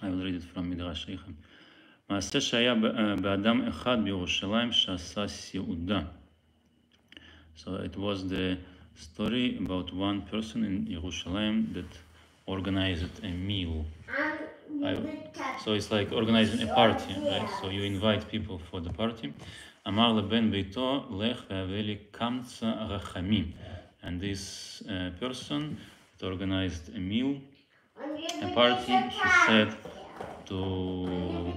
I will read it from Midrash Eichem. מעשה שהיה באדם אחד בירושלים שעשה סעודה. So it was the story about one person in Yerushalayim that organized a meal. So it's like organizing a party, right? So you invite people for the party. אמר לבן ביתו, לך והביא לי קמצא רחמים. And this person that organized a meal, a party, he said to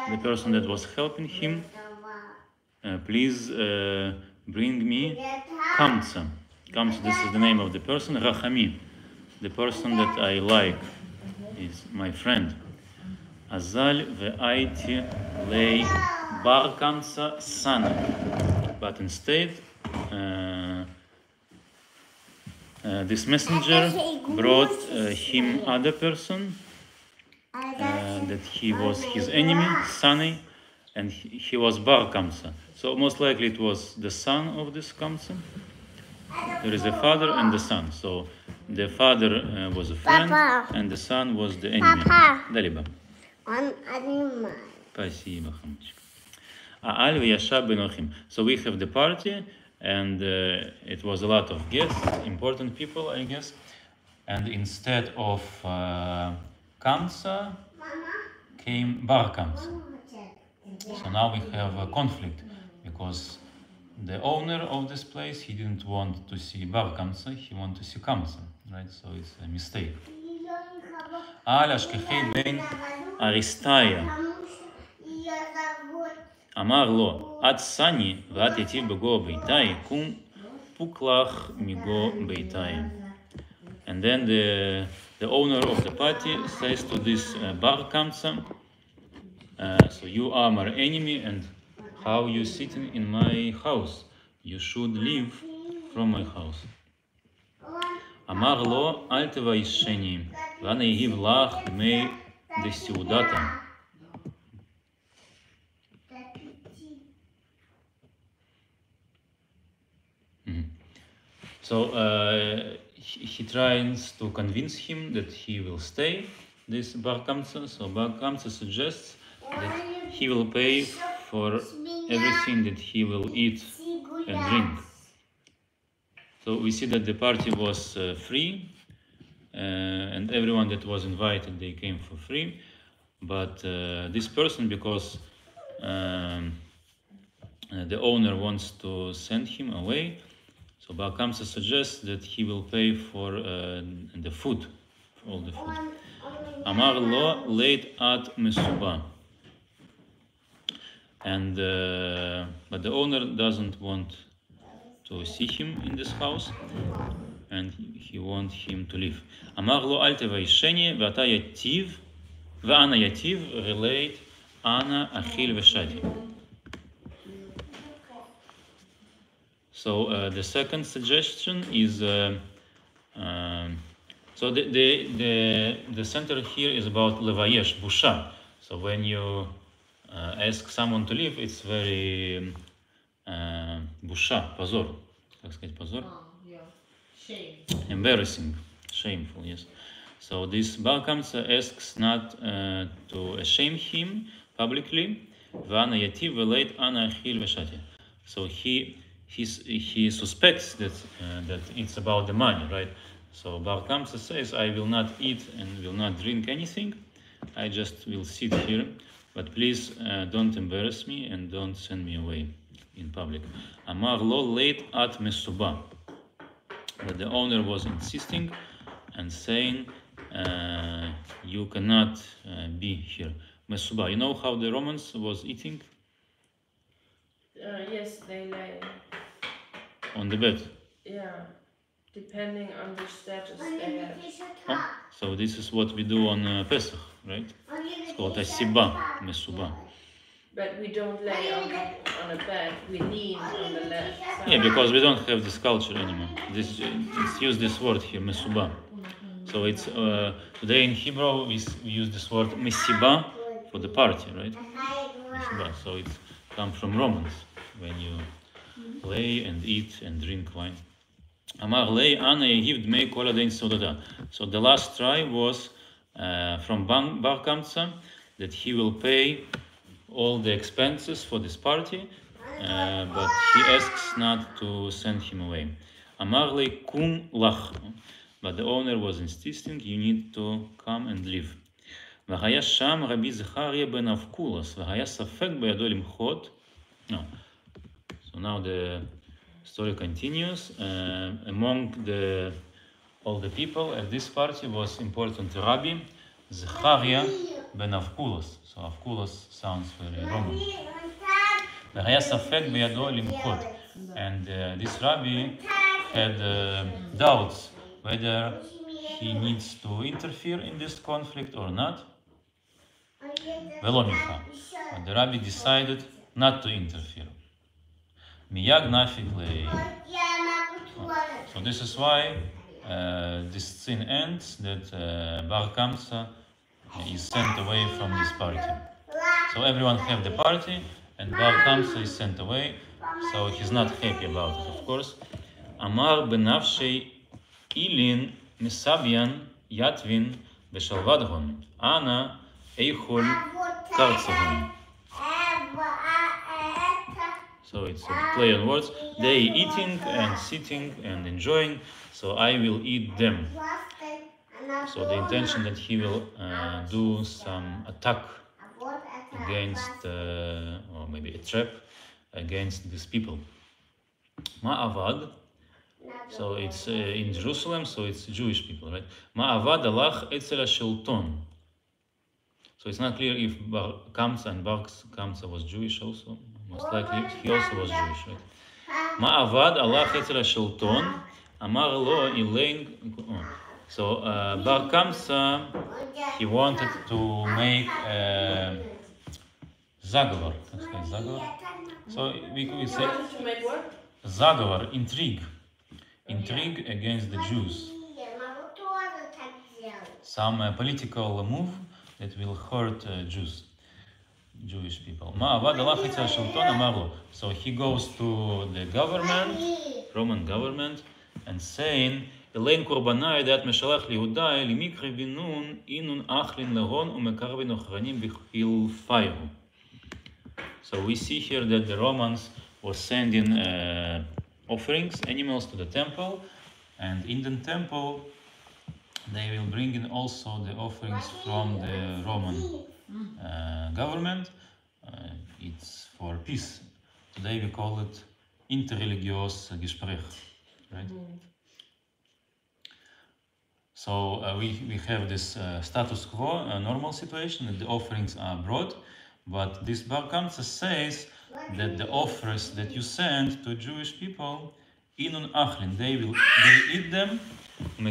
the person that was helping him, please bring me Kamsa. Kamsa, this is the name of the person. Rachami, the person that I like, is my friend. Azal ve'aiti lei bar Kamsa sana. But instead, this messenger brought him other person, that he was his enemy, Sani, and he was Bar Kamsa. So most likely it was the son of this Kamsa. There is a father and the son. So the father was a friend, and the son was the enemy. Далиба. Спасибо, хамчик. Ааль вияшаб бенохим. So we have the party, and it was a lot of guests, important people, I guess. And instead of Kamsa came Bar Kamsa. So now we have a conflict, because the owner of this place, he didn't want to see Bar Kamsa, he wanted to see Kamsa, right? So it's a mistake. Al ashkechei ben Aristaya. Amar lo, at sani v'at yativ bego beitai, kum puklach migo beitai. And then the owner of the party says to this Bar Kamsa, so you are my enemy, and how you sitting in my house? You should leave from my house. Amar lo al tevayisheni v'ana yehiv lach dmei desiudata. So he tries to convince him that he will stay, this Bar Kamsa. So Bar Kamsa suggests that he will pay for everything that he will eat and drink. So we see that the party was free, and everyone that was invited, they came for free. But this person, because the owner wants to send him away, so Bar Kamsa suggests that he will pay for the food, for all the food. Amar lo leit at mesuba. And but the owner doesn't want to see him in this house, and he wants him to leave. Amar lo al tevayisheni v'ata yativ v'ana yativ relate ana achil v'shati. So the second suggestion is so the center here is about levayesh, busha. So when you ask someone to leave, it's very busha, позор. Как сказать позор? Yeah. Shame. Embarrassing, shameful, yes. So this Bar Kamsa asks not to shame him publicly. V'ana yativ v'leit ana achil v'shati. So he suspects that it's about the money, right? So Bar Kamsa says, I will not eat and will not drink anything. I just will sit here. But please don't embarrass me and don't send me away in public. Amar lo leit at mesuba. But the owner was insisting and saying, you cannot be here. Mesuba. You know how the Romans was eating? Yes, they lay. On the bed. Yeah, depending on the status they have. Oh, so this is what we do on Pesach, right? It's called asiba, mesuba. But we don't lay on a bed, we lean on the left side. Yeah, because we don't have this culture anymore. It's use this word here, mesuba. So it's today in Hebrew we use this word mesiba for the party, right? Mesiba. So it's come from Romans, when you lay and eat and drink wine. Amar lei ana yehiv dmei kol hadein seudata. So the last try was from Bar Kamsa that he will pay all the expenses for this party, but he asks not to send him away. Amar le kum lach, but the owner was insisting, you need to come and live. והיה שם רבי זכריה בן אבקולס, והיה ספק בידו למחות. No. So now the story continues. Among all the people at this party was important Rabbi Zechariah ben Avkulos. So Avkulos sounds very Roman. והיה ספק בידו למחות. And this Rabbi had doubts whether he needs to interfere in this conflict or not. ולא נמחה. But the Rabbi decided not to interfere. מיד נפיק So this is why this scene ends that Bar Kamsa is sent away from this party. So everyone have the party and Bar Kamsa is sent away, so he's not happy about it, of course. אמר בנפשי אילין מסביין יתבין בשלוודהון אנא איכול קרצהון. So it's a play on words. They eating and sitting and enjoying, so I will eat them. So the intention that he will do some attack against, or maybe a trap against these people. Ma'avad. So it's in Jerusalem, so it's Jewish people, right? Ma'avad alach etzel ha-shelton. So it's not clear if Bar Kamsa and Bar Kamsa was Jewish also. Most likely he also was Jewish, right? Ma'avad alach etzel ha-shelton. Amar lo ilain. So Bar Kamsa, he wanted to make Zagovar. So we could say Zagovar, intrigue against the Jews. Some political move that will hurt Jewish people. So he goes to the government, Roman government, and saying, Elaine Korbanai dat meshalach liudai limikri binun inun achlin lahon umekarvin ochranim bichil fayru. So we see here that the Romans were sending offerings, animals to the temple, and in the temple they will bring in also the offerings from the Roman government. It's for peace. Today we call it interreligious Gespräch, right? So we have this status quo, a normal situation, that the offerings are brought, but this Bar Kamsa says that the offers that you send to Jewish people, inun achlin, they eat them, and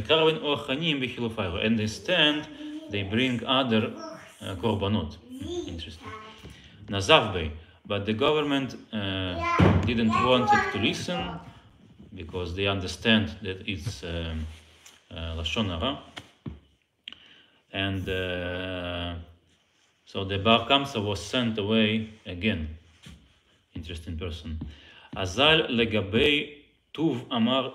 instead they bring other korbanot. Interesting. Nazavbei, but the government didn't want it to listen because they understand that it's Lashon Hara, and so the Bar Kamsa was sent away again. Interesting person. Azal legabei tuv amar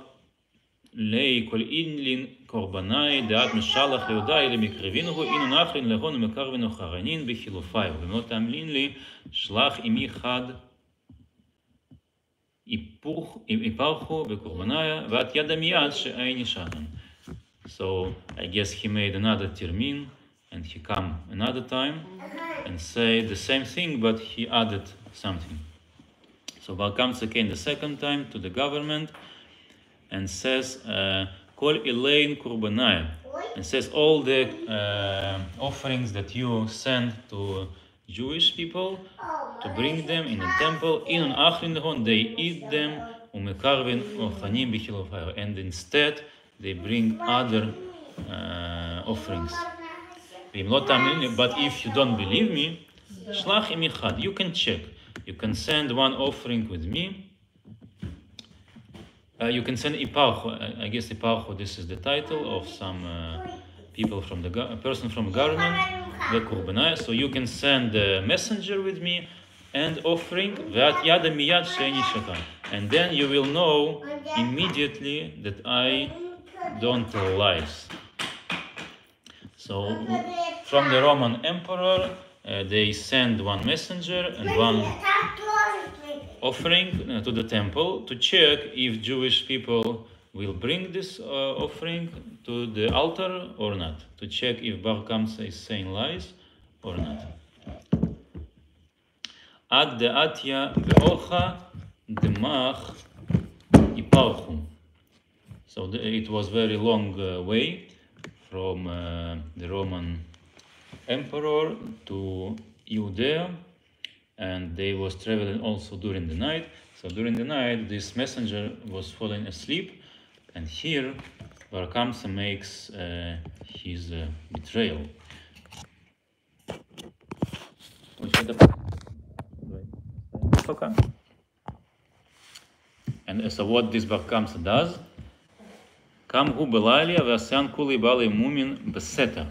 lei kol inlin korbanai deat meshalach leudai lemikrevinuhu inu nachlin lehon umekarvinu charanin bechilufai v'mot amlin li shlach imi chad iparchu bekorbanaya v'at yada miyad she'aini shatan. So I guess he made another termin and he come another time and say the same thing, but he added something. So Bar Kamsa came the second time to the government and says, Kol Elaine Kurbanaya, and says all the offerings that you send to Jewish people to bring them in the temple, in Achlin Lehon, they eat them, umekarvin ochanim b'chilofayr, and instead they bring other offerings. But if you don't believe me, shlach imichad, you can check. You can send one offering with me. You can send iparcho. I guess iparcho, this is the title of some people from the person from government, the kurbanaya. So you can send the messenger with me and offering ve'at yada miyad she'eni shatan, and then you will know immediately that I don't tell lies. So from the Roman emperor, they send one messenger and one offering to the temple to check if Jewish people will bring this offering to the altar or not, to check if Bar Kamsa is saying lies or not. Ad de Atya be'ocha demach iparchu. So it was very long way from the Roman emperor to Judea, and they was traveling also during the night. So during the night, this messenger was falling asleep, and here Bar Kamsa makes his betrayal. And so what this Bar Kamsa does? Kam hu belalia v'asyan kuli bali mumin beseter.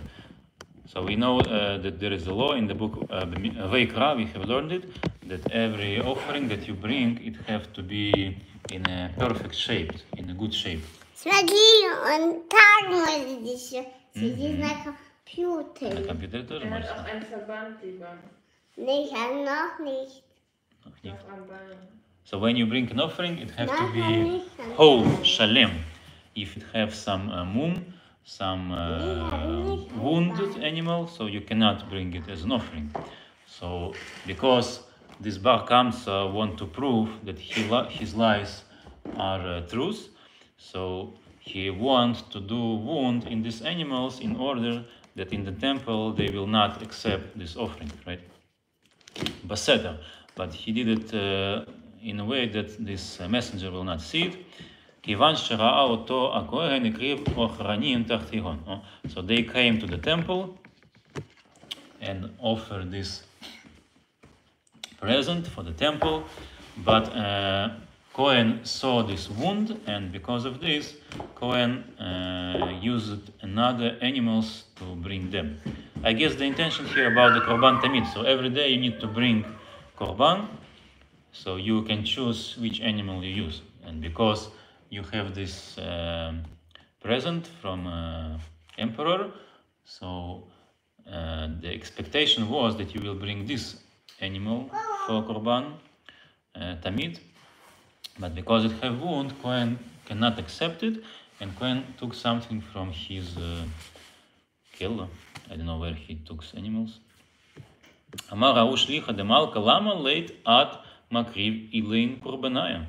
So we know that there is a law in the book Vayikra, we have learned it, that every offering that you bring, it have to be in a perfect shape, in a good shape. Смотри, он так может еще сидеть на компьютере. На компьютере тоже Er можно. hat auch einen Verband über. Nicht, noch nicht. Noch nicht. Noch am Bein. So when you bring an offering, it has to be whole, shalem. If it have some mum, some wounded animal, so you cannot bring it as an offering. So because this Bar Kamsa want to prove that his lies are truth, so he wants to do wound in these animals in order that in the temple they will not accept this offering, right? Baseta, but he did it in a way that this messenger will not see it. So they came to the temple and offered this present for the temple, but Cohen saw this wound, and because of this, Cohen used another animals to bring them. I guess the intention here about the Korban Tamid. So every day you need to bring Korban, so you can choose which animal you use, and because you have this present from emperor, so the expectation was that you will bring this animal for Korban Tamid, but because it have wound, Cohen cannot accept it, and Cohen took something from his keller. I don't know where he took animals. Amar Ha'u shlicha de Malka lama late at makriv ilain korbanaya.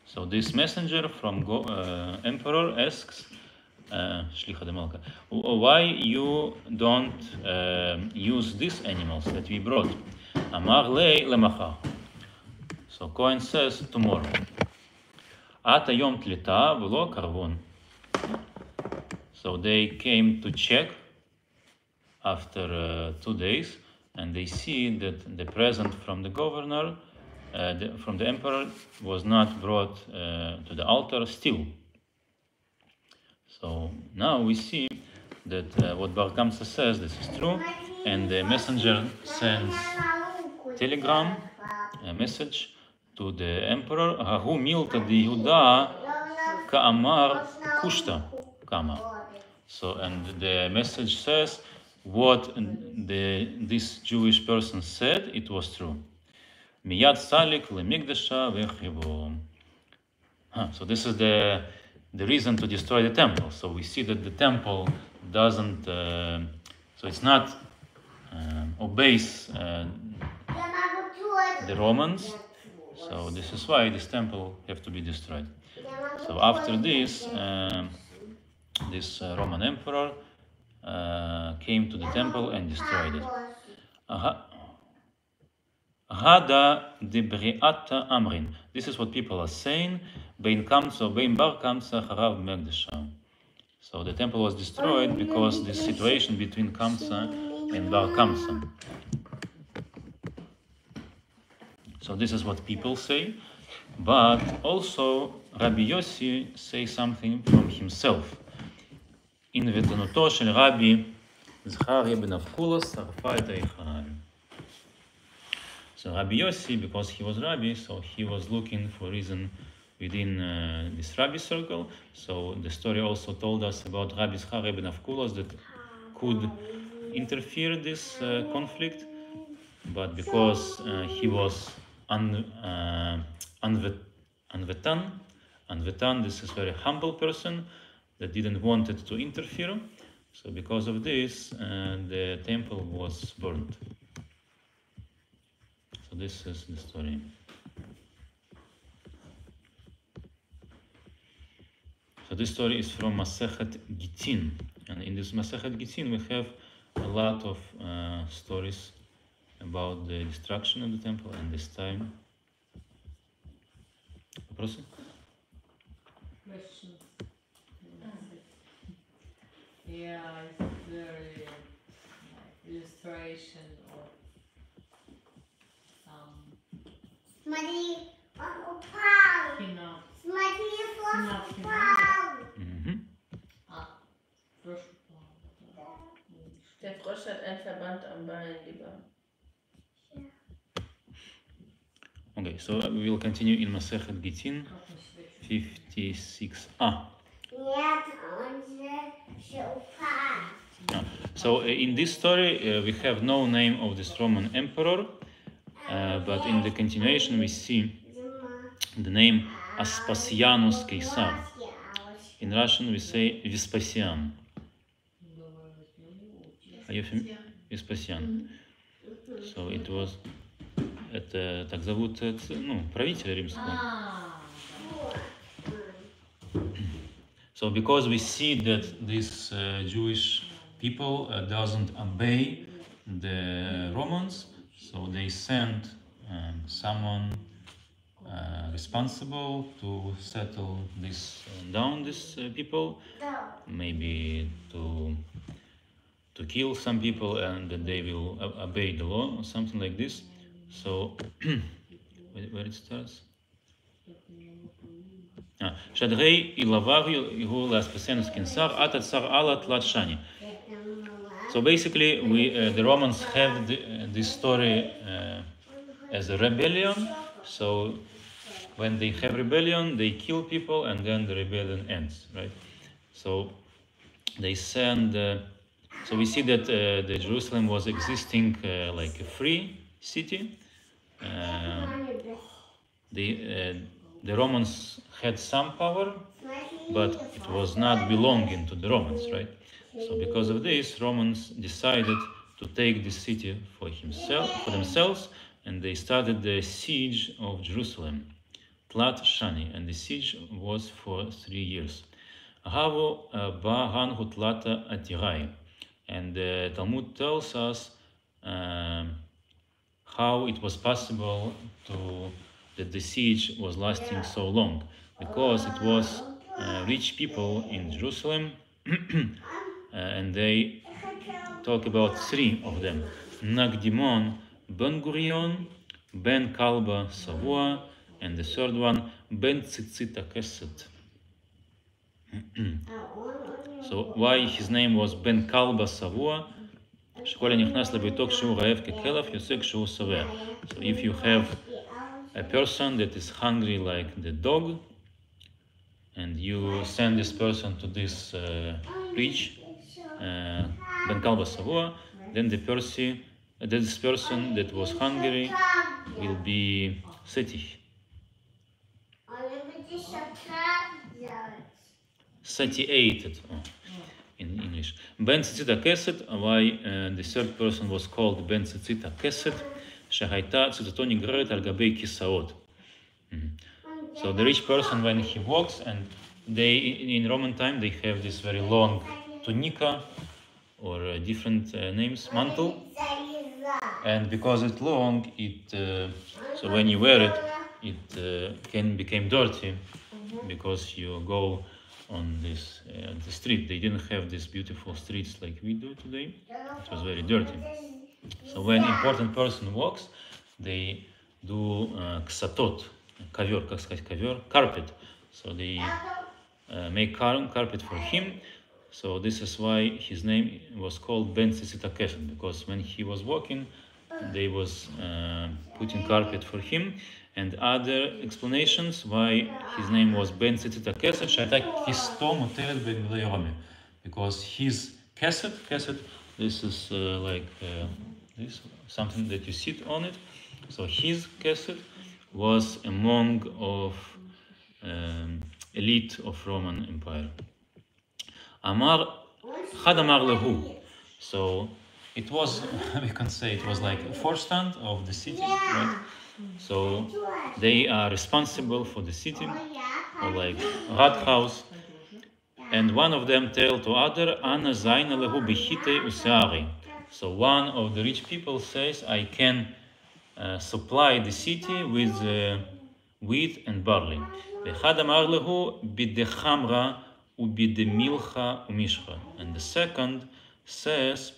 So this messenger from emperor asks shlicha de Malka, why you don't use these animals that we brought? Amar lei lemachar. So Cohen says tomorrow. Ata yom tlita v'lo karvon. So they came to check after 2 days, and they see that the present from the governor, from the emperor, was not brought to the altar still. So now we see that what Bar Kamsa says, this is true, and the messenger sends telegram, a message to the emperor. Hahu milta di Yehuda ka'amar kushta kama. So, and the message says what this Jewish person said, it was true. Miyad salik lemigdasha vechibo. So this is the reason to destroy the temple. So we see that the temple doesn't, so it's not obeys the Romans. So this is why this temple have to be destroyed. So after this, this Roman emperor came to the temple and destroyed it. Hada de Briata Amrin. This is what people are saying. Bein Kamsa, Bein Bar Kamsa, Harav Megdasha. So the temple was destroyed because this situation between Kamsa and Bar Kamsa. So this is what people say, but also Rabbi Yossi says something from himself. In v'tanuto shel Rabbi Zcharia ben Avkulos sarfa et ha'Eichal. So Rabbi Yossi, because he was Rabbi, so he was looking for reason within this Rabbi circle. So the story also told us about Rabbi Zcharia ben Avkulos that could interfere this conflict, but because he was Anvetan, this is very humble person that didn't wanted to interfere. So because of this, the temple was burned. So this is the story. So this story is from Masechet Gittin, and in this Masechet Gittin we have a lot of stories about the destruction of the temple and this time. Question? Yeah, it's very illustration of Смотри, он упал. финал. Смотри, Флос Финал, упал. Der Frosch hat ein Verband am Bein, lieber. Okay, so we will continue in Masechet Gittin 56a. Нет, он же упал. So in this story we have no name of this Roman emperor, but in the continuation we see the name Aspasianus Caesar. In Russian we say Vespasian. Are you familiar? Vespasian. So it was, это так зовут, ну, правителя римского. So because we see that these Jewish people doesn't obey the Romans, so they send someone responsible to settle this down, these people, maybe to kill some people and that they will obey the law or something like this. So where it starts? Shadrei ilavav ihu laspasianus kinsar atat sar alat latshani. So basically, the Romans have this story as a rebellion. So when they have rebellion, they kill people, and then the rebellion ends, right? So they send. So we see that the Jerusalem was existing like a free city. The Romans had some power, but it was not belonging to the Romans, right? So because of this, Romans decided to take this city for themselves, and they started the siege of Jerusalem, Tlat Shani, and the siege was for 3 years. Havu ba'hanhu tlata atirai, and the Talmud tells us how it was possible that the siege was lasting so long, because it was rich people in Jerusalem, and they talk about 3 of them: Nagdimon ben Gurion, ben Kalba Savua, and the third one ben Tzitzita Keset. So why his name was Ben Kalba Savua? So if you have a person that is hungry like the dog, and you send this person to this rich Ben Kalba Savua, then this person that was hungry will be satiated. Satiated in English. Ben Tzitzita Keset, why the third person was called Ben Tzitzita Keset, Shehayta Tzitato Nigret al Gabei Kisaot. So the rich person, when he walks, and they in Roman time they have this very long tunica or different names, mantle, and because it's long, so when you wear it, it can become dirty because you go on this the street. They didn't have these beautiful streets like we do today. It was very dirty. So when important person walks, they do ksatot, ковер, как сказать, ковер, carpet. So they make carpet for him. So this is why his name was called Ben Tzitzita Keset, because when he was walking, they was putting carpet for him. And other explanations why his name was Ben Tzitzita Keset, because his Kesed. Kesed. This is like this, something that you sit on it. So his kesed was among of elite of Roman Empire. Amar Chad Amar Lehu. So it was, we can say it was like a forstand of the city, right? So they are responsible for the city, or like rat house. And one of them tell to other, Ana Zaina Lehu Bechite Useari. So one of the rich people says, I can supply the city with wheat and barley. ואחד אמר לו בדחמרה ובדמילכה ומשחה. And the second says,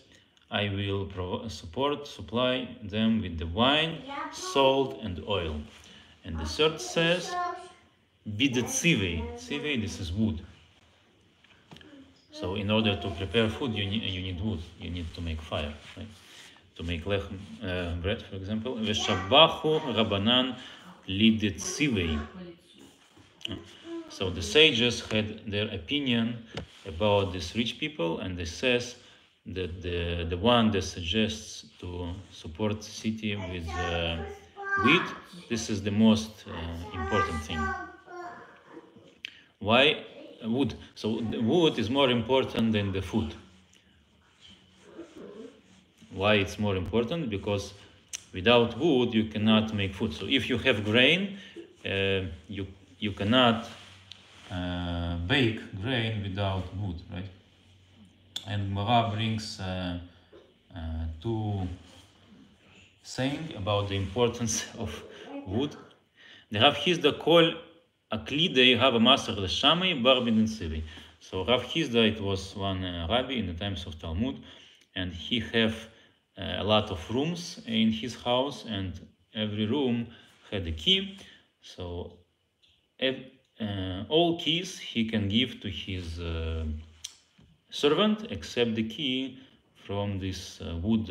I will supply them with the wine, salt, and oil. And the third says, bidetzivei. Tzivei, this is wood. So in order to prepare food, you need wood. You need to make fire, right? To make lechem, bread, for example. Veshabachu rabanan lidetzivei. So the sages had their opinion about these rich people, and they says that the one that suggests to support the city with wheat, this is the most important thing. Why? Wood. So the wood is more important than the food. Why it's more important? Because without wood you cannot make food. So if you have grain, you cannot bake grain without wood, right? And Gemara brings two saying about the importance of wood. The Rav Hizda call Aklidei have a master Leshamai Bar bin Tzivi. So Rav Hizda, it was one rabbi in the times of Talmud, and he have a lot of rooms in his house, and every room had a key. So all keys he can give to his servant except the key from this wood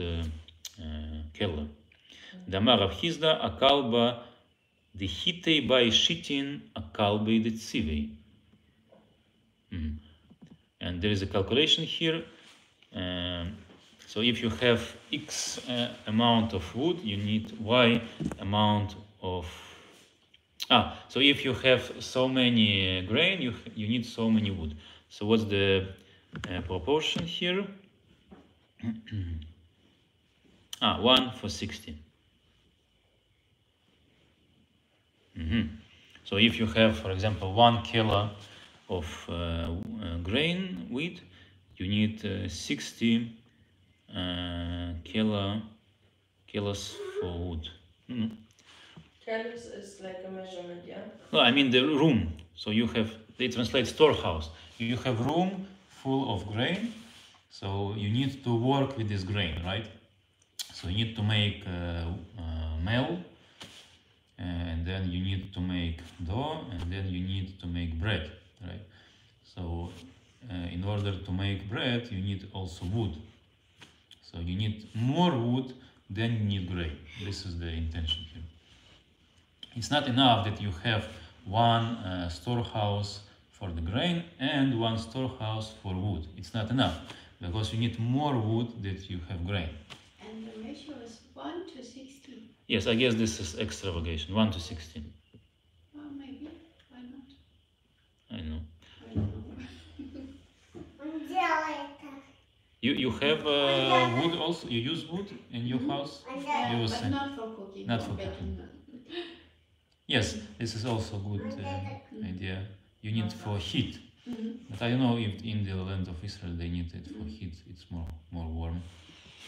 keller. Damar Rav Hizda akalba the hitei by shitin akalbe the tzivei. And there is a calculation here. So if you have X amount of wood, you need Y amount of. So if you have so many grain, you need so many wood. So what's the proportion here? 1:60. So if you have, for example, 1 kilo of grain wheat, you need 60 kilos for wood. Kilos is like a measurement, yeah? No, I mean the room. So you have, they translate storehouse. You have room full of grain, so you need to work with this grain, right? So you need to make meal, and then you need to make dough, and then you need to make bread, right? So in order to make bread, you need also wood. So you need more wood than you need grain. This is the intention here. It's not enough that you have one storehouse for the grain and one storehouse for wood. It's not enough, because you need more wood that you have grain. And the ratio is 1:16. Yes, I guess this is extravagation, 1:16. Well, maybe. Why not? I know. I don't know. You have wood also? You use wood in your house? Yeah, You will but say. not for cooking. Not for baking. Yes, this is also a good idea. You need for heat. But I don't know if in the land of Israel they need it for heat. It's more warm.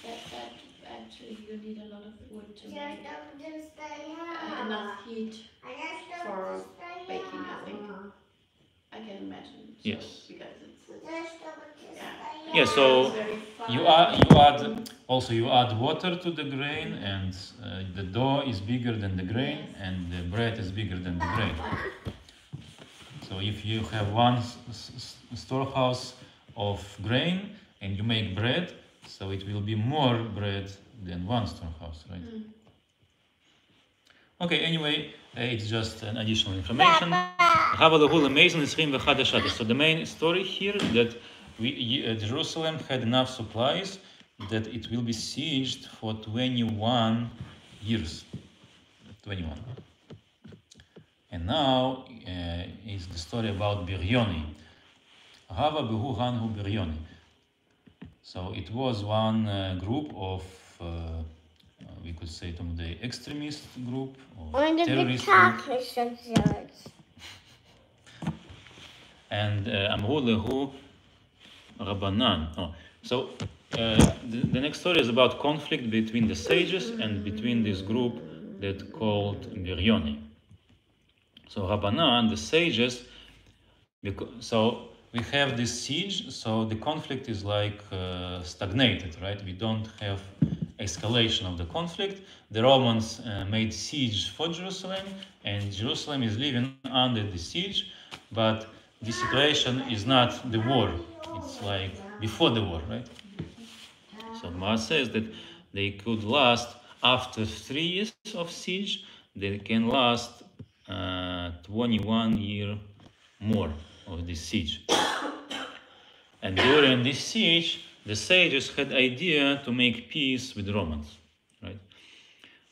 That actually you need a lot of wood to make enough heat for baking, I think. I can imagine. So, Yes. Because it's Yeah, so very fine. you add water to the grain, and the dough is bigger than the grain, and the bread is bigger than the grain. So if you have one storehouse of grain and you make bread, so it will be more bread than one storehouse, right? Okay, anyway, it's just an additional information. So the main story here that Jerusalem had enough supplies that it will be sieged for 21 years. 21. And now is the story about Biryoni. Hava behu hanhu Biryoni. So it was one group of, we could say, the extremist group or Und die terrorist group. Betragungsaktion. And Amru lehu Rabbanan. Oh. So the next story is about conflict between the sages and between this group that called Biryoni. So Rabbanan, the sages, so we have this siege, so the conflict is like stagnated, right? We don't have escalation of the conflict. The Romans made siege for Jerusalem, and Jerusalem is living under the siege, but the situation is not the war. It's like before the war, right? So Mar says that they could last, after 3 years of siege, they can last 21 years more of this siege. And during this siege, the sages had idea to make peace with Romans, right?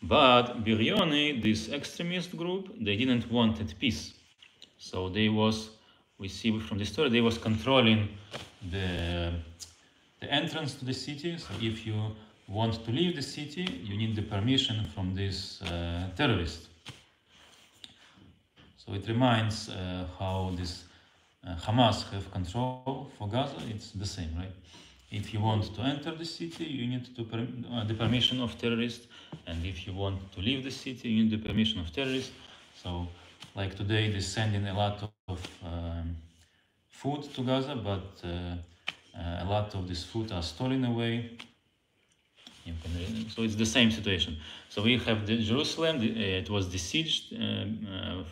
But Biryoni, this extremist group, they didn't wanted peace. So they was, we see from the story, they was controlling the entrance to the city. So if you want to leave the city, you need the permission from this terrorist. So it reminds how this Hamas have control for Gaza. It's the same, right? If you want to enter the city, you need to the permission of terrorists, and if you want to leave the city, you need the permission of terrorists. So, like today, they send in a lot of food to Gaza, but a lot of this food are stolen away. So it's the same situation. So we have the Jerusalem. It was besieged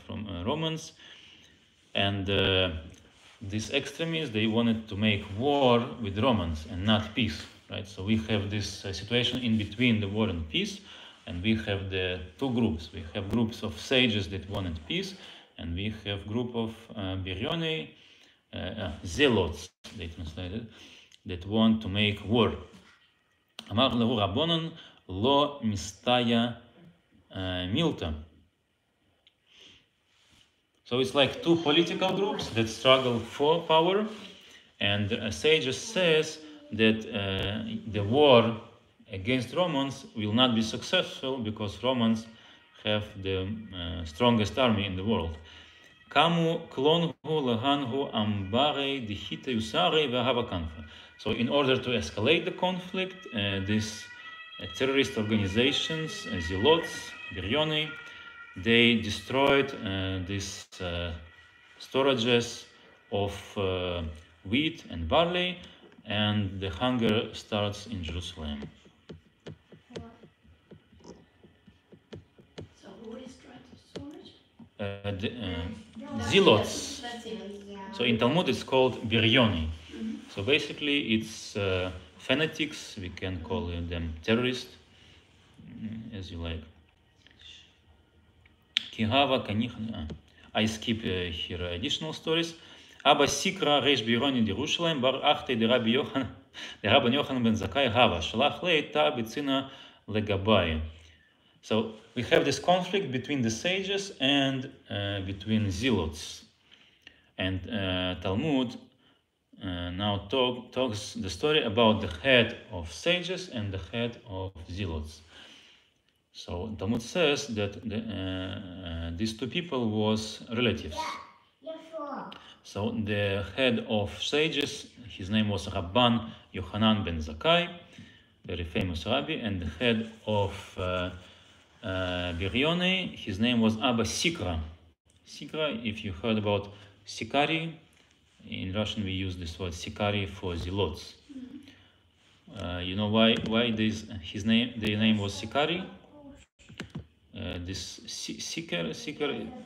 from Romans, and these extremists, they wanted to make war with Romans and not peace, right? So we have this situation in between the war and peace, and we have the two groups. We have groups of sages that wanted peace, and we have group of Biryoni, zealots, they translated, that want to make war. אמר להו רבונן לא מסתיה מילתא. So it's like two political groups that struggle for power, and sages says that the war against Romans will not be successful because Romans have the strongest army in the world. Kamu klonhu lehanhu ambare dihite usare v'hava kanfa. So in order to escalate the conflict, these terrorist organizations, zealots, Biryoni, they destroyed these storages of wheat and barley, and the hunger starts in Jerusalem. So who destroyed the storage? Zealots. That's it. So in Talmud it's called Biryoni. So basically it's fanatics, we can call them terrorists, as you like. Kihava Kanich. I skip here additional stories. Abba Sikra Reish Bironi Jerusalem Bar Achte de Rabbi Yochanan ben Zakkai Hava Shalach Leita Bitzina Legabai. So we have this conflict between the sages and between zealots. And Talmud now talks the story about the head of sages and the head of zealots. So Talmud says that these two people was relatives. So the head of sages, his name was Rabban Yochanan ben Zakkai, very famous rabbi, and the head of Biryoni, his name was Abba Sikra. Sikra, if you heard about Sikari, in Russian we use this word Sikari for zealots. You know why their name was Sikari? This seeker,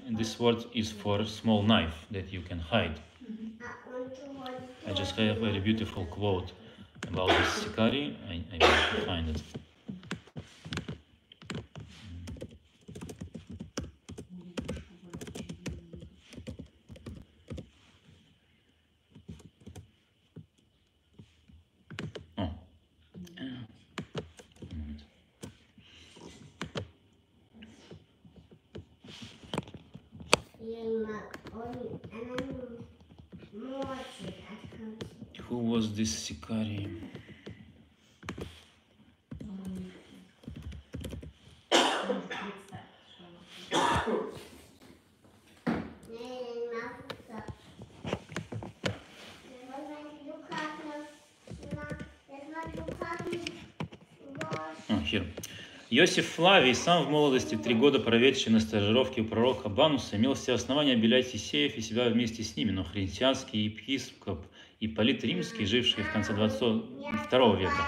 this word is for small knife that you can hide. I just have a very beautiful quote about this Sikari. I will find it. Who was this Sicari? Here. Иосиф Флавий, сам в молодости 3 года проведший на стажировке у пророка Бануса, имел все основания обелять Есеев и себя вместе с ними, но христианский епископ Ипполит Римский, живший в конце 22 века,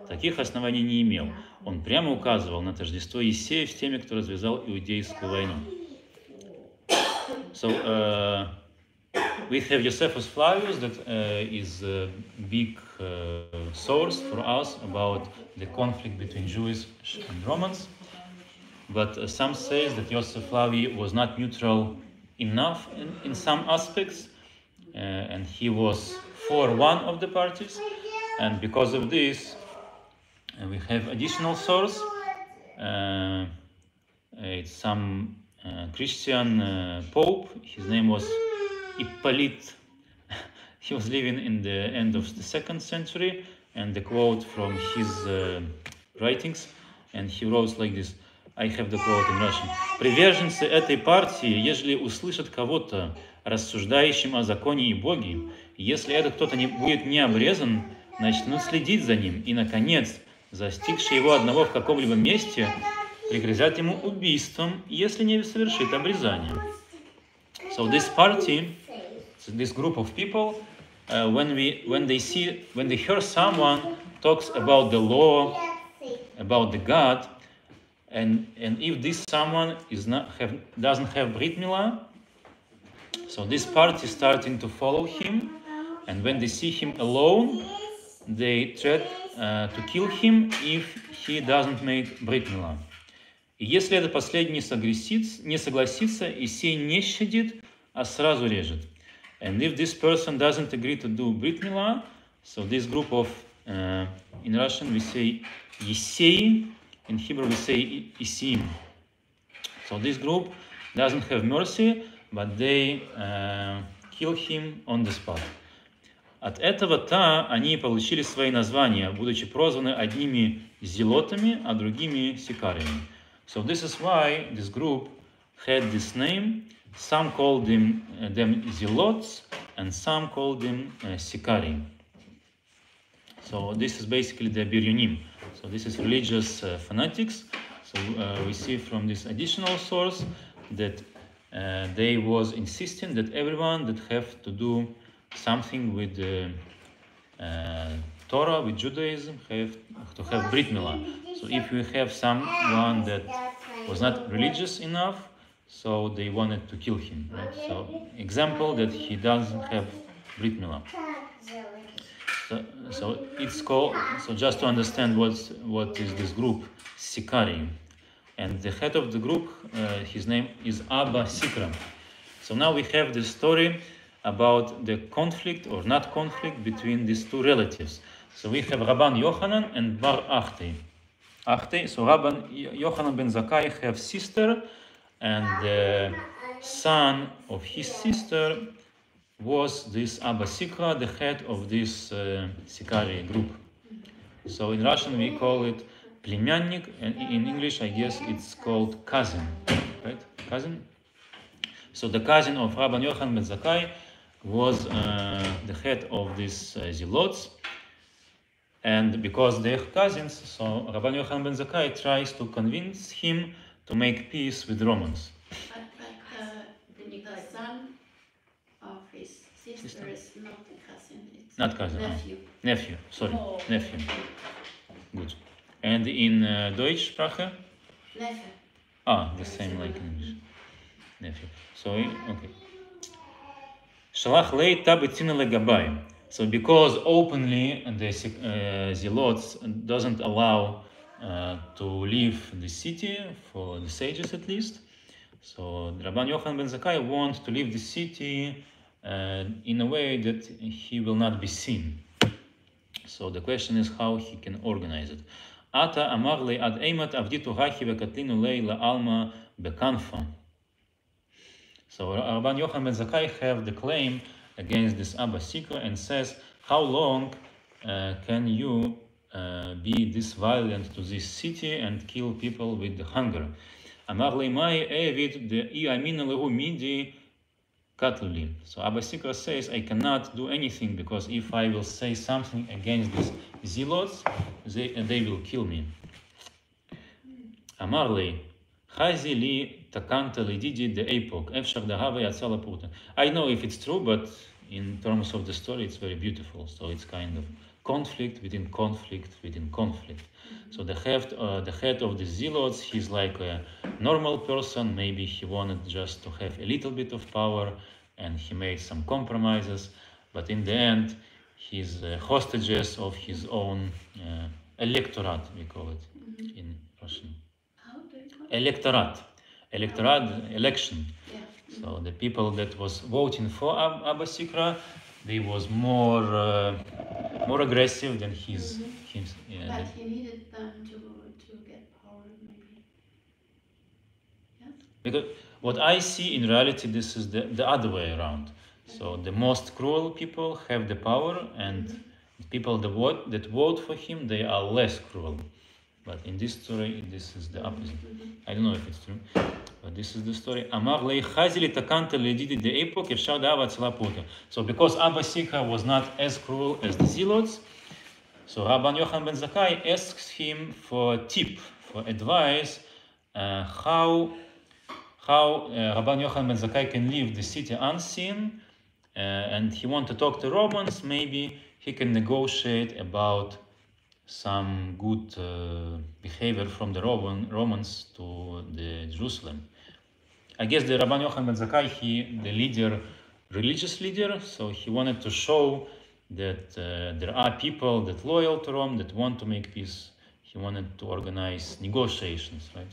таких оснований не имел. Он прямо указывал на тождество Есеев с теми, кто развязал иудейскую войну. So, we have Josephus Flavius that is a big source for us about the conflict between Jews and Romans. But some say that Joseph Flavius was not neutral enough in some aspects, and he was for one of the parties. And because of this, we have additional source. It's some Christian Pope. His name was Hippolyte. He was living in the end of the 2nd century, and the quote from his writings, and he wrote like this. I have the quote in Russian. Приверженцы этой партии, ежели услышат кого-то рассуждающим о законе и Боге, если этот кто-то будет не обрезан, начнут следить за ним, и, наконец, застигшие его одного в каком-либо месте, пригрозят ему убийством, если не совершит обрезание. So this party, this group of people, when they hear someone talks about the law, about the God, and if this someone doesn't have Brit Milah, so this party starting to follow him, and when they see him alone, they try to kill him if he doesn't make Brit Milah. И если этот последний не согласится, и сей не щадит, а сразу режет. And if this person doesn't agree to do Brit Milah, so this group of, in Russian we say Yesei, in Hebrew we say Isim. So this group doesn't have mercy, but they kill him on the spot. От этого-то они получили свои названия, будучи прозваны одними зелотами, а другими сикариями. So this is why this group had this name. Some called them zelots, and some called them sicari. So this is basically the biryonim. So this is religious fanatics. So we see from this additional source that they was insisting that everyone that have to do something with the Torah, with Judaism, have to have Brit Milah. So if you have someone that was not religious enough, so they wanted to kill him, right? So example that he doesn't have Brit Milah. So it's called, so just to understand what is this group, Sicari. And the head of the group, his name is Abba Sikra. So now we have the story about the conflict or not conflict between these two relatives. So we have Rabban Yochanan and Bar Achtei. So Rabban Yochanan ben Zakkai have sister, and the son of his sister was this Abba Sikra, the head of this Sicari group. So in Russian we call it племянник, and in English I guess it's called cousin, right? Cousin. So the cousin of Rabban Yochanan ben Zakkai was the head of these zealots, and because they're cousins, so Rabban Yochanan ben Zakkai tries to convince him to make peace with Romans. But the son of his sister is not a cousin, it's Not cousin. nephew. Nephew, sorry, Oh. nephew. Good. And in Deutsch sprache? Nephew. The same like in English. Nephew. So, okay. Shalach lei tabetzina legabai. So because openly the zealots doesn't allow to leave the city, for the sages at least. So Rabban Yochanan ben Zakkai wants to leave the city in a way that he will not be seen. So the question is how he can organize it. Ata amar le ad eimat avditu hachi vekatlinu lei la alma bekanfa. So Rabban Yochanan ben Zakkai have the claim against this Abba Sikra and says, how long can you be this violent to this city and kill people with hunger? Amar leimai evid de iamin lehu midi katluli. So Abba Sikra says, I cannot do anything because if I will say something against these zealots, they will kill me. Amar lei, Chazi li takanta lididi de epoch, efshar dahava yatzala puta. I know if it's true, but in terms of the story, it's very beautiful. So it's kind of conflict within conflict within conflict. So the head of the zealots, he's like a normal person. Maybe he wanted just to have a little bit of power, and he made some compromises. But in the end, he's hostages of his own electorate, we call it in Russian. How do you call it? Electorate, election. Yeah. So the people that was voting for Abba Sikra, they was more aggressive than his. But he needed them to get power, maybe. Yes? Because what I see in reality, this is the other way around. So the most cruel people have the power, and people that vote for him, they are less cruel. But in this story, this is the opposite. I don't know if it's true, but this is the story. Amar lei chazili takanta ledidi de epoch efshar da'ava atzala puta. So because Abba Sikra was not as cruel as the zealots, so Rabban Yochanan ben Zakkai asks him for a tip, for advice, how Rabban Yochanan ben Zakkai can leave the city unseen, and he wants to talk to Romans. Maybe he can negotiate about some good behavior from the Romans to the Jerusalem. I guess the Rabban Yochanan ben Zakkai, the leader, religious leader, so he wanted to show that there are people that loyal to Rome, that want to make peace. He wanted to organize negotiations, right?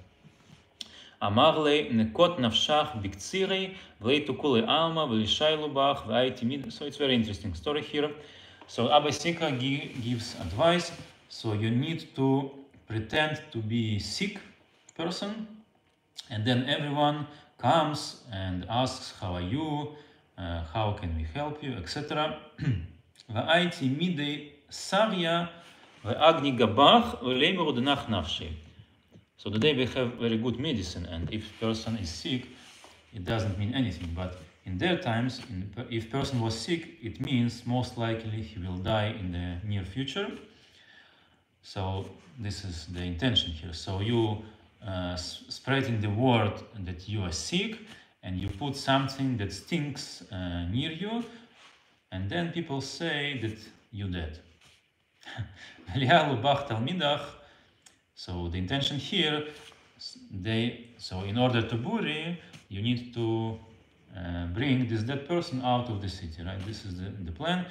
Amar le nekot nafshach biktsirei v'leitukule alma v'lishaylu bach v'aytimid. So it's very interesting story here. So Abba Sikra gives advice. So you need to pretend to be sick person, and then everyone comes and asks, how are you? How can we help you, etc. V'aiti midei sarya v'agni gabach v'leimer udenach nafshi. So today we have very good medicine, and if person is sick, it doesn't mean anything. But in their times, if person was sick, it means most likely he will die in the near future. So this is the intention here. So you spreading the word that you are sick, and you put something that stinks near you, and then people say that you dead. So the intention here, so in order to bury, you need to bring this dead person out of the city, right? This is the plan.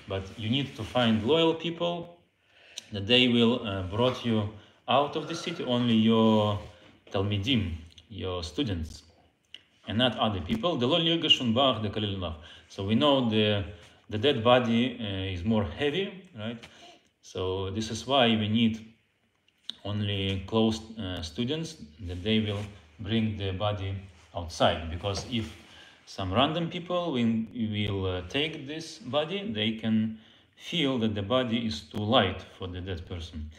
But you need to find loyal people that they will brought you out of the city, only your talmidim, your students, and not other people. So we know the dead body is more heavy, right? So this is why we need only close students, that they will bring the body outside, because if some random people will take this body, they can feel that the body is too light for the dead person.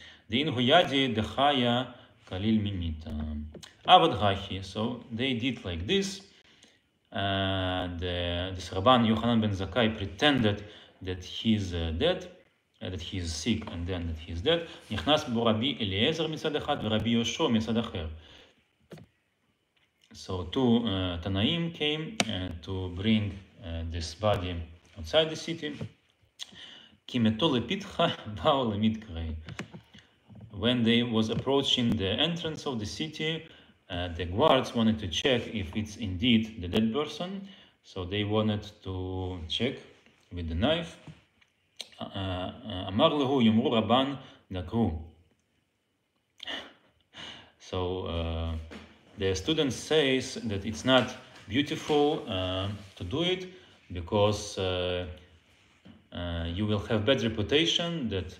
So they did like this. This Rabban Yochanan ben Zakkai pretended that he is dead, that he is sick, and then that he is dead. So two Tanaim came to bring this body outside the city. When they was approaching the entrance of the city, the guards wanted to check if it's indeed the dead person. So they wanted to check with the knife. So the student says that it's not beautiful to do it, because you will have bad reputation. That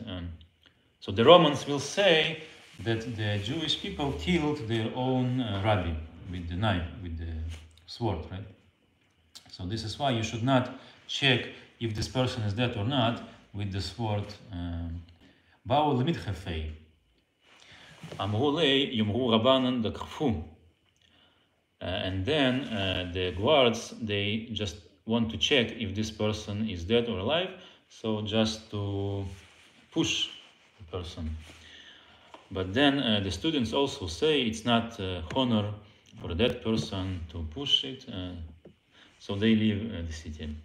so the Romans will say that the Jewish people killed their own rabbi with the knife, with the sword, right? So this is why you should not check if this person is dead or not with the sword. באו למתחפי. אמרו לי, יאמרו רבנן דקרפו. And then the guards, they just want to check if this person is dead or alive, so just to push the person. But then the students also say it's not honor for that person to push it, so they leave the city.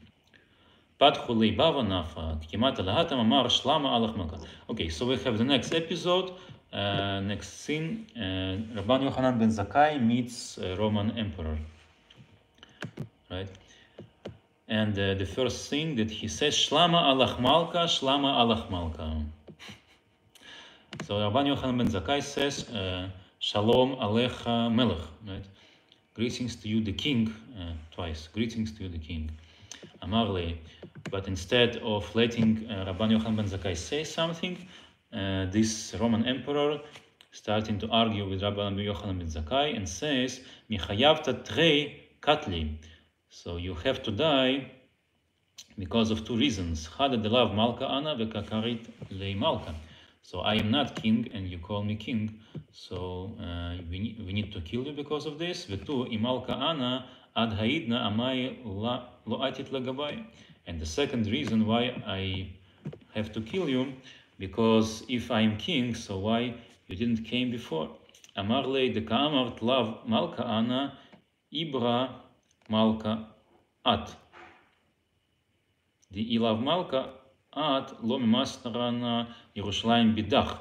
Okay, so we have the next episode, next scene. Rabban Yochanan ben Zakkai meets Roman emperor, right? And the first thing that he says, Shlama alach malka, Shlama alach malka. So Rabban Yochanan ben Zakkai says, Shalom alecha melech, right? Greetings to you, the king, twice. Greetings to you, the king. Amar le. But instead of letting Rabban Yochanan ben Zakkai say something, this Roman emperor starting to argue with Rabban Yochanan ben Zakkai and says, Michayavta trei katli. So you have to die because of two reasons. Chada delav malka ana vekakarit lei malka. So I am not king and you call me king. So we need to kill you because of this. Vetu imalka ana ad haidna amai lo atit lagabai. And the second reason why I have to kill you, because if I am king, so why you didn't came before? Amar lei de ka'amart lav malka ana ibra malka at. The ilav malka at lo mimastarana Yerushalayim bidach.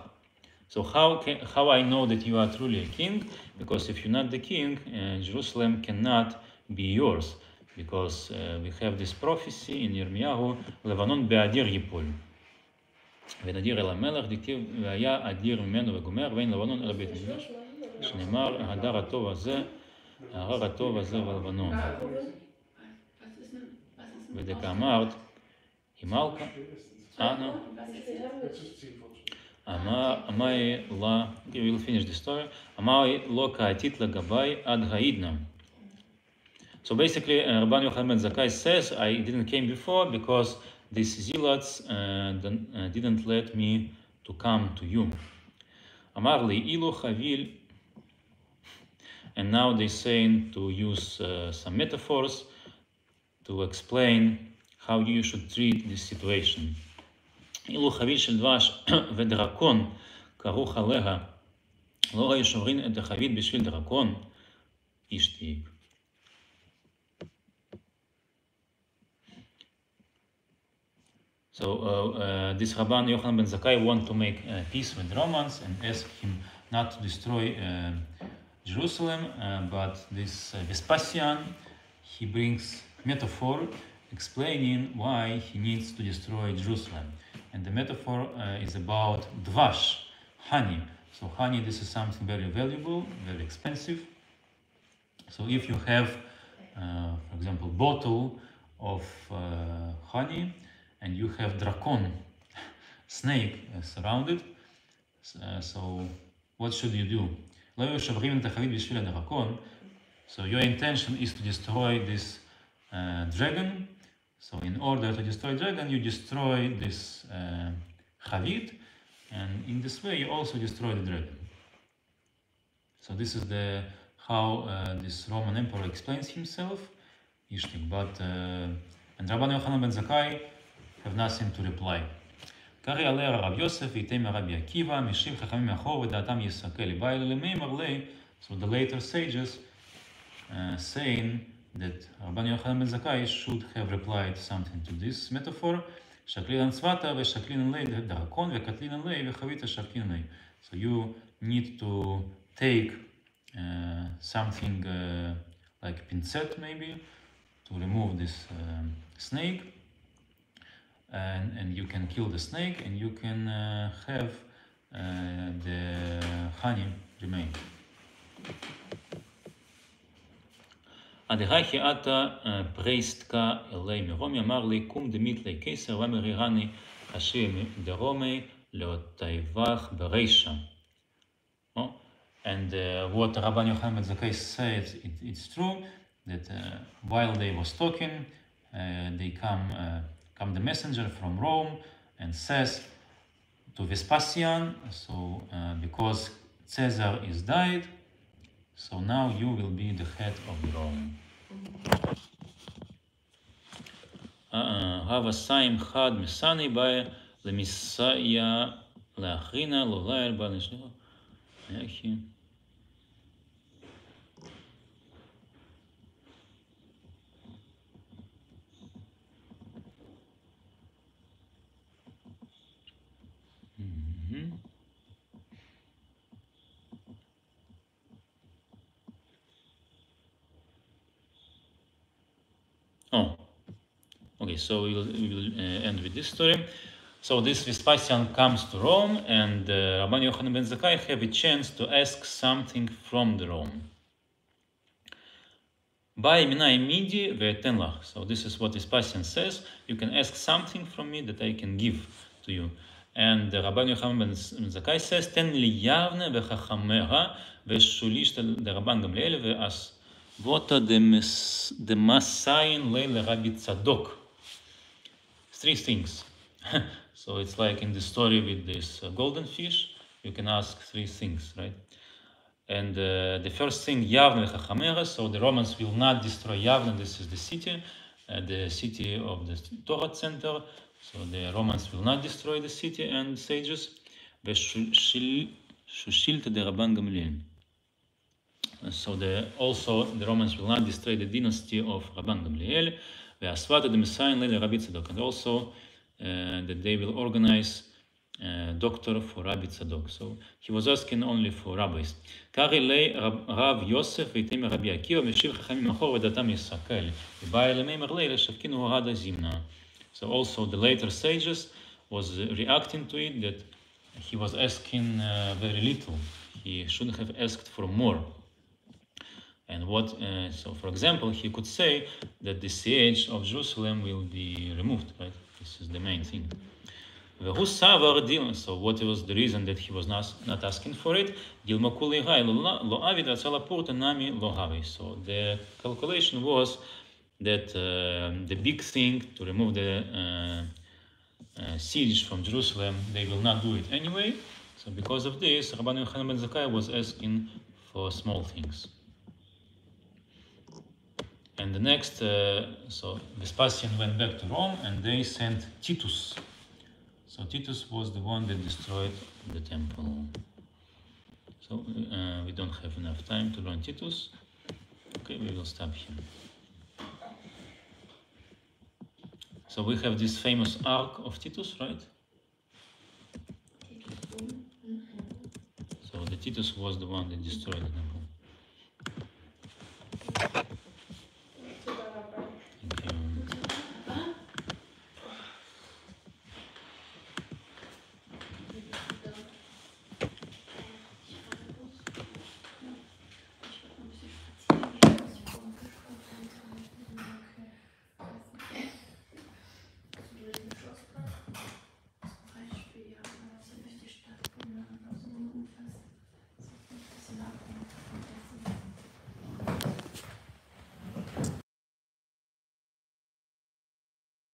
So how I know that you are truly a king? Because if you're not the king, Jerusalem cannot be yours. Because we have this prophecy in Yirmiyahu, Levanon be'adir yipol. ונדיר אל המלך, דכתיב והיה אדיר ממנו וגומר, ואין לבנון אלא בית מקדש. שנאמר, ההדר הטוב הזה, ההר הטוב הזה בלבנון. ודכאמרת, הימלכה, אנא, אמרי לה, we will finish the story, אמרי לא כעתית לגבי עד העידנא. So basically, Rabban Yochanan ben Zakkai says, I didn't came before because these zealots didn't let me to come to you. Amar li ilu chavil. And now they're saying to use some metaphors to explain how you should treat this situation. Ilu chavil shel dvash ודרקון כרוך עליה, לא היו שוברים את החבית בשביל דרקון, איש תיק. So this Rabban Yochanan ben Zakkai want to make peace with Romans and ask him not to destroy Jerusalem, but this Vespasian, he brings metaphor explaining why he needs to destroy Jerusalem. And the metaphor is about dvash, honey. So honey, this is something very valuable, very expensive. So if you have, for example, bottle of honey, and you have dracon, snake surrounded, so what should you do? So your intention is to destroy this dragon. So in order to destroy dragon, you destroy this chavit, and in this way you also destroy the dragon. So this is how this Roman emperor explains himself. But and Rabban Yochanan ben Zakkai have nothing to reply. קרא עליה רב יוסף ויתם רבי עקיבא, משיב חכמים מאחור ודעתם יסכל. בא אלה למימר לי, so the later sages saying that Rabban Yochanan ben Zakkai should have replied something to this metaphor. שקלינן צבתה ושקלינן לי דרקון וקטלינן לי וחבית שקלינן לי. So you need to take something like pincet maybe to remove this snake. And you can kill the snake and you can have the honey remain. הדהי עתה פרייסטקה אלי מרומי, אמר לי, קום דמית לי קיסר, ומרירני אשיר דרומי, לאותיבך ברישה. And what Rabban Yochanan ben Zakkai said, it's true, that while they was talking, they come the messenger from Rome and says to Vespasian, so because Caesar is died, so now you will be the head of Rome. Hava Saim Chad Misani by the Messiah Lachina Lolair Banishno. Oh, okay, so we will end with this story. So this Vespasian comes to Rome, and Rabban Yochanan ben Zakkai have a chance to ask something from the Rome. By Minai Midi ve'eten lach. So this is what Vespasian says: you can ask something from me that I can give to you. And Rabban Yochanan ben Zakkai says, ten li yavne ve'chachameha ve'shulish de Rabban Gamliel ve'as vota de masayin leil Rabbi Tzadok. Three things. So it's like in the story with this golden fish, you can ask three things, right? And the first thing, Yavne Chachamera, so the Romans will not destroy Yavne, this is the city of the Torah center, so the Romans will not destroy the city and sages. Shushilta de Rabban Gamliel. So also the Romans will not destroy the dynasty of Rabban Gamliel. Ve'asvata de Messiah leil Rabbi Tzadok, and also that they will organize doctor for Rabbi Tzadok. So he was asking only for rabbis. Kari lei Rav Yosef v'itei Rabbi Akiva meshiv chachamim achor v'datam yisakel v'ba'ei lemeimer leil shavkinu hada zimna. So also the later sages was reacting to it, that he was asking very little. He shouldn't have asked for more. And what? So for example, he could say that the siege of Jerusalem will be removed, right? This is the main thing. So what was the reason that he was not asking for it? So the calculation was that the big thing to remove the siege from Jerusalem, they will not do it anyway. So because of this, Rabban Yochanan ben Zakkai was asking for small things. And the next, so Vespasian went back to Rome, and they sent Titus. So Titus was the one that destroyed the temple. So we don't have enough time to learn Titus. Okay, we will stop here. So we have this famous ark of Titus, right? So the Titus was the one that destroyed the temple.